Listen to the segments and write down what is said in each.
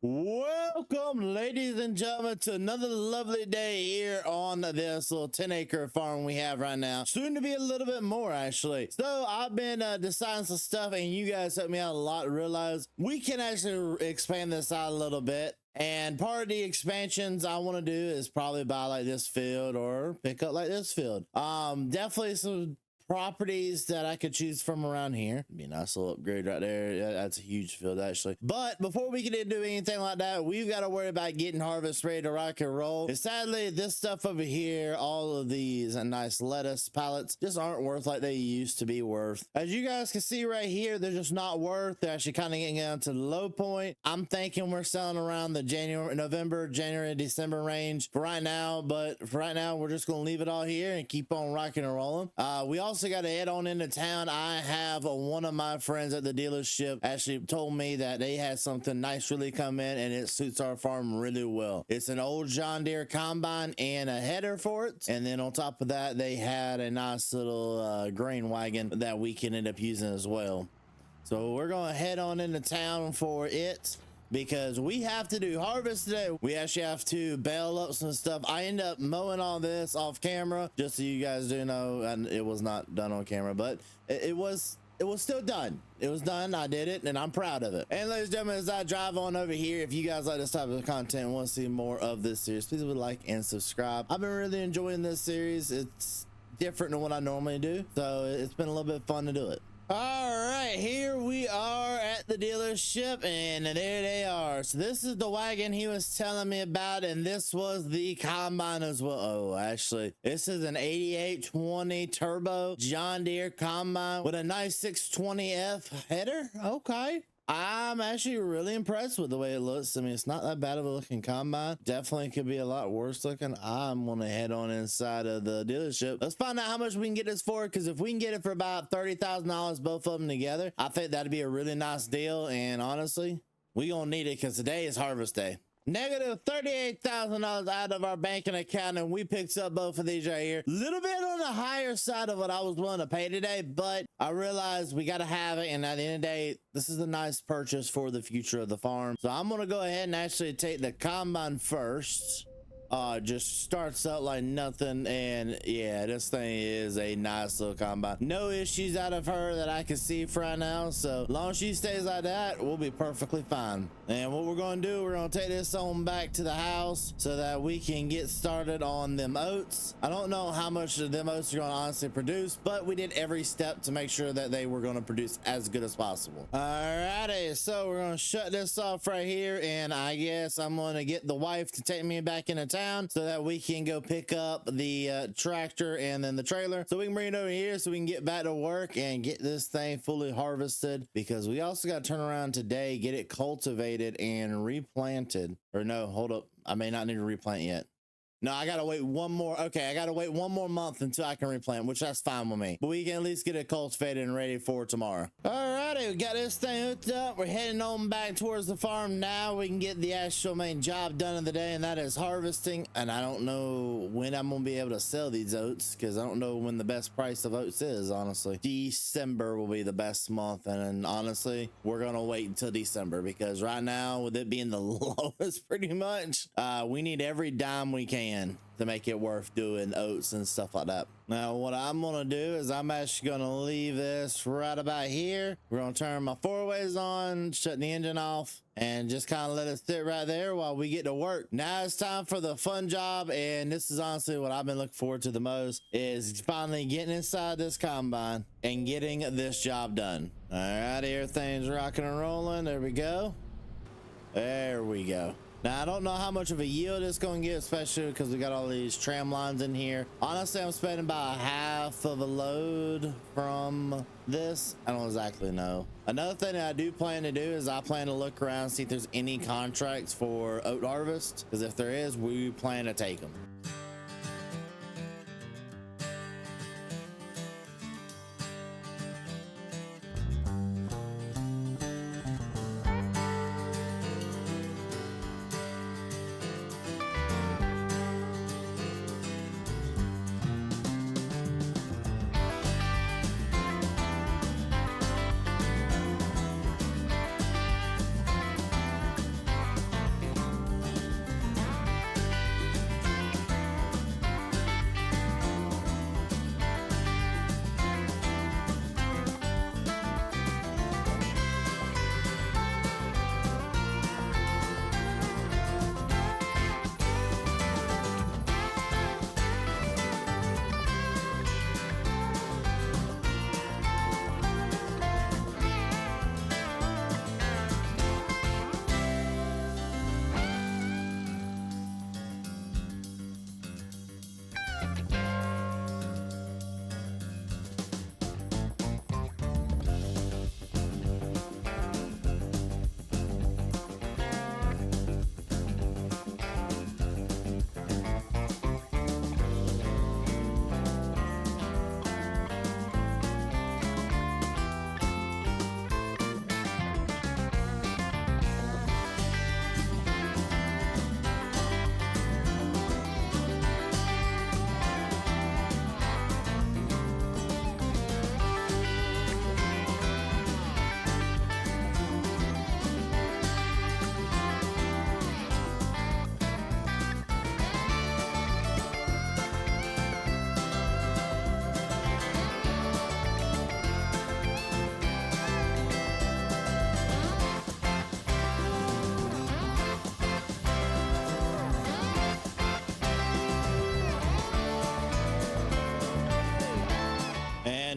Welcome, ladies and gentlemen, to another lovely day here on this little 10-acre farm we have right now. Soon to be a little bit more, actually. So I've been deciding some stuff, and you guys helped me out a lot to realize we can actually expand this out a little bit. And part of the expansions I want to do is probably buy like this field or pick up like this field. Definitely some properties that I could choose from around here. Be a nice little upgrade right there. Yeah, that's a huge field actually. But before we can do anything like that, we've got to worry about getting harvest ready to rock and roll. And sadly, this stuff over here, all of these nice lettuce pallets just aren't worth like they used to be worth. As you guys can see right here, they're just not worth. They're actually kind of getting down to the low point. I'm thinking we're selling around the November, January, December range for right now. But for right now, we're just going to leave it all here and keep on rocking and rolling. We also got to head on into town. I have one of my friends at the dealership actually told me that they had something nice really come in and it suits our farm really well. It's an old John Deere combine and a header for it, and then on top of that they had a nice little grain wagon that we can end up using as well. So we're going to head on into town for it, because we have to do harvest today. We actually have to bale up some stuff. I end up mowing all this off camera, just so you guys do know, and it was not done on camera, but it was still done. It was done. I did it, and I'm proud of it. And ladies and gentlemen, as I drive on over here, if you guys like this type of content and want to see more of this series, please would like and subscribe. I've been really enjoying this series. It's different than what I normally do, so it's been a little bit fun to do it. All right, here we are at the dealership, and there they are. So this is the wagon he was telling me about, and this was the combine as well. Oh, actually, this is an 8820 turbo John Deere combine with a nice 620F header. Okay. I'm actually really impressed with the way it looks. I mean, it's not that bad of a looking combine. Definitely could be a lot worse looking. I'm gonna head on inside of the dealership. Let's find out how much we can get this for, because if we can get it for about $30,000 both of them together, I think that'd be a really nice deal. And honestly, we gonna need it because today is harvest day. Negative $38,000 out of our banking account, and we picked up both of these right here. A little bit on the higher side of what I was willing to pay today, but I realized we got to have it, and at the end of the day, this is a nice purchase for the future of the farm. So I'm going to go ahead and actually take the combine first. Just starts out like nothing, and yeah, this thing is a nice little combine. No issues out of her that I can see for right now, so as long as she stays like that, we'll be perfectly fine. And what we're going to do, we're going to take this on back to the house so that we can get started on them oats. I don't know how much of them oats are going to honestly produce, but we did every step to make sure that they were going to produce as good as possible. Alrighty, so we're going to shut this off right here, and I guess I'm going to get the wife to take me back into town so that we can go pick up the tractor and then the trailer, so we can bring it over here so we can get back to work and get this thing fully harvested, because we also got to turn around today, get it cultivated and replanted. Or no, hold up, I may not need to replant yet. No, I gotta wait one more. Okay, I gotta wait one more month until I can replant, which that's fine with me. But we can at least get it cultivated and ready for tomorrow. Alrighty, we got this thing hooked up. We're heading on back towards the farm now. We can get the actual main job done of the day, and that is harvesting. And I don't know when I'm gonna be able to sell these oats, because I don't know when the best price of oats is, honestly. December will be the best month, and honestly, we're gonna wait until December, because right now, with it being the lowest pretty much, we need every dime we can to make it worth doing oats and stuff like that. Now what I'm gonna do is I'm actually gonna leave this right about here. We're gonna turn my four-ways on, shut the engine off, and just kind of let it sit right there while we get to work. Now it's time for the fun job, and this is honestly what I've been looking forward to the most, is finally getting inside this combine and getting this job done. All right, everything's rocking and rolling. There we go. There we go. Now, I don't know how much of a yield it's going to get, especially because we got all these tram lines in here. Honestly, I'm spending about half of a load from this. I don't exactly know. Another thing that I do plan to do is I plan to look around, see if there's any contracts for oat harvest, because if there is, we plan to take them.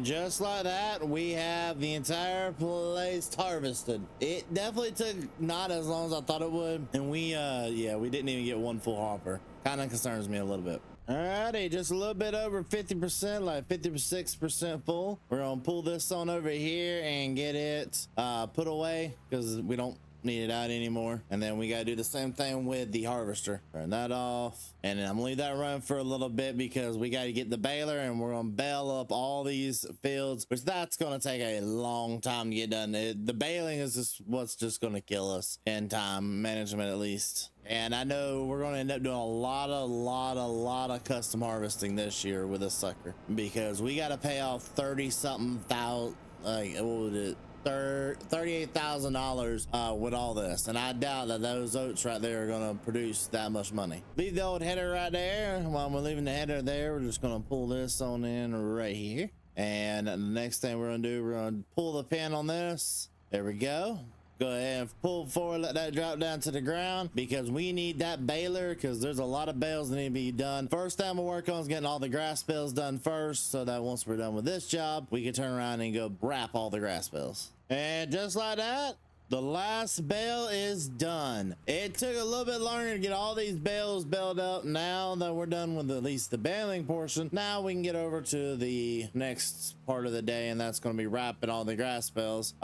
And just like that, we have the entire place harvested. It definitely took not as long as I thought it would. And we, yeah, we didn't even get one full hopper. Kind of concerns me a little bit. Alrighty, just a little bit over 50%, like 56% full. We're gonna pull this on over here and get it put away because we don't need it out anymore. And then we gotta do the same thing with the harvester. Turn that off, and then I'm gonna leave that run for a little bit because we got to get the baler and we're gonna bale up all these fields, which that's gonna take a long time to get done. The baling is just what's just gonna kill us in time management, at least. And I know we're going to end up doing a lot of custom harvesting this year with this sucker, because we got to pay off 30 something thousand, like what was it, $38,000 with all this, and I doubt that those oats right there are going to produce that much money. Leave the old header right there. While we're leaving the header there, we're just going to pull this on in right here, and the next thing we're going to do, we're going to pull the pin on this. There we go. Go ahead and pull forward, let that drop down to the ground, because we need that baler, because there's a lot of bales that need to be done. First thing we'll work on is getting all the grass bales done first, so that once we're done with this job, we can turn around and go wrap all the grass bales. And just like that, the last bale is done. It took a little bit longer to get all these bales baled up. Now that we're done with at least the baling portion, now we can get over to the next part of the day, and that's going to be wrapping all the grass bales.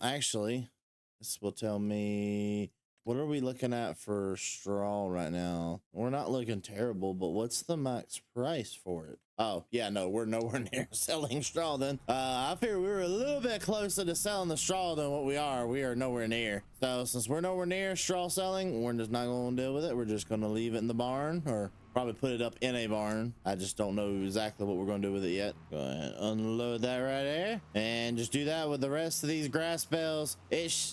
Actually, this will tell me, what are we looking at for straw right now? We're not looking terrible, but what's the max price for it? Oh yeah, no, we're nowhere near selling straw then. I figured we were a little bit closer to selling the straw than what we are. We are nowhere near. So since we're nowhere near straw selling, we're just not going to deal with it. We're just going to leave it in the barn, or probably put it up in a barn. I just don't know exactly what we're going to do with it yet. Go ahead, unload that right there, and just do that with the rest of these grass bales.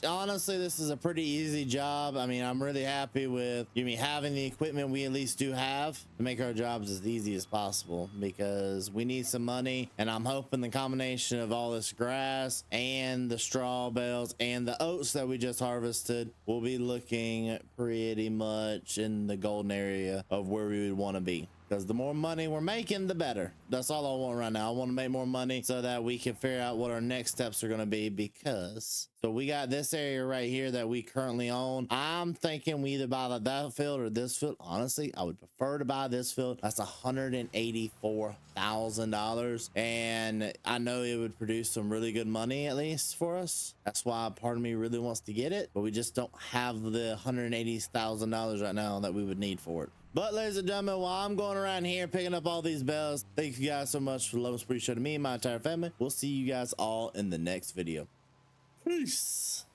Honestly, this is a pretty easy job. I mean, I'm really happy with having the equipment we at least do have to make our jobs as easy as possible, because we need some money, and I'm hoping the combination of all this grass and the straw bales and the oats that we just harvested will be looking pretty much in the golden area of where we would want to be. Because the more money we're making, the better. That's all I want right now. I want to make more money so that we can figure out what our next steps are going to be. Because so we got this area right here that we currently own. I'm thinking we either buy that field or this field. Honestly, I would prefer to buy this field. That's $184,000, and I know it would produce some really good money, at least for us. That's why part of me really wants to get it, but we just don't have the $180,000 right now that we would need for it. But ladies and gentlemen, while I'm going around here picking up all these bells, thank you guys so much for the love and support you show to me and my entire family. We'll see you guys all in the next video. Peace.